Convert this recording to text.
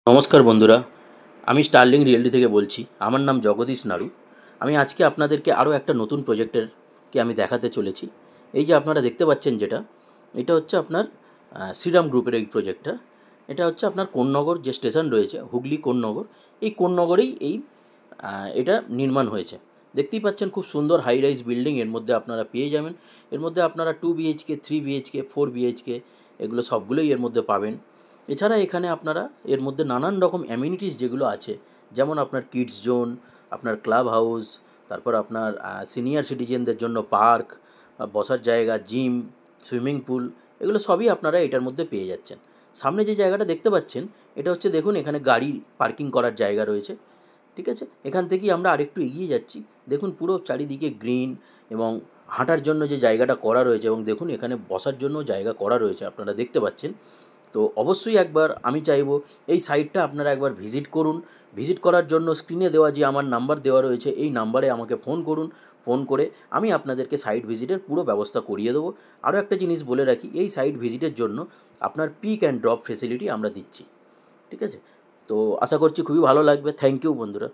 নমস্কার বন্ধুরা, আমি স্টারলিং রিয়েলটি থেকে বলছি। আমার নাম জগদীশ নাড়ু। আমি আজকে আপনাদেরকে আরও একটা নতুন প্রজেক্টেরকে আমি দেখাতে চলেছি। এই যে আপনারা দেখতে পাচ্ছেন যেটা, এটা হচ্ছে আপনার শ্রীরাম গ্রুপের এই প্রজেক্টটা। এটা হচ্ছে আপনার কোন্নগর যে স্টেশন রয়েছে, হুগলি কোন্নগর, এই কোন্নগরেই এটা নির্মাণ হয়েছে। দেখতেই পাচ্ছেন খুব সুন্দর হাই রাইজ বিল্ডিং এর মধ্যে আপনারা পেয়ে যাবেন। এর মধ্যে আপনারা 2 BHK, 3 BHK, 4 BHK এগুলো সবগুলোই এর মধ্যে পাবেন। এছাড়া এখানে আপনারা এর মধ্যে নানান রকম অ্যামিনিটিস যেগুলো আছে, যেমন আপনার কিডস জোন, আপনার ক্লাব হাউস, তারপর আপনার সিনিয়র সিটিজেনদের জন্য পার্ক, বসার জায়গা, জিম, সুইমিং পুল, এগুলো সবই আপনারা এটার মধ্যে পেয়ে যাচ্ছেন। সামনে যে জায়গাটা দেখতে পাচ্ছেন, এটা হচ্ছে দেখুন এখানে গাড়ি পার্কিং করার জায়গা রয়েছে। ঠিক আছে, এখান থেকেই আমরা আরেকটু এগিয়ে যাচ্ছি। দেখুন পুরো চারিদিকে গ্রিন এবং হাঁটার জন্য যে জায়গাটা করা রয়েছে, এবং দেখুন এখানে বসার জন্য জায়গা করা রয়েছে, আপনারা দেখতে পাচ্ছেন। তো অবশ্যই একবার আমি চাইবো এই সাইটটা আপনারা একবার ভিজিট করুন। ভিজিট করার জন্য স্ক্রিনে দেওয়া যে আমার নাম্বার দেওয়া রয়েছে, এই নাম্বারে আমাকে ফোন করুন। ফোন করে আমি আপনাদেরকে সাইট ভিজিটের পুরো ব্যবস্থা করিয়ে দেবো। আরও একটা জিনিস বলে রাখি, এই সাইট ভিজিটের জন্য আপনার পিক অ্যান্ড ড্রপ ফেসিলিটি আমরা দিচ্ছি। ঠিক আছে, তো আশা করছি খুবই ভালো লাগবে। থ্যাংক ইউ বন্ধুরা।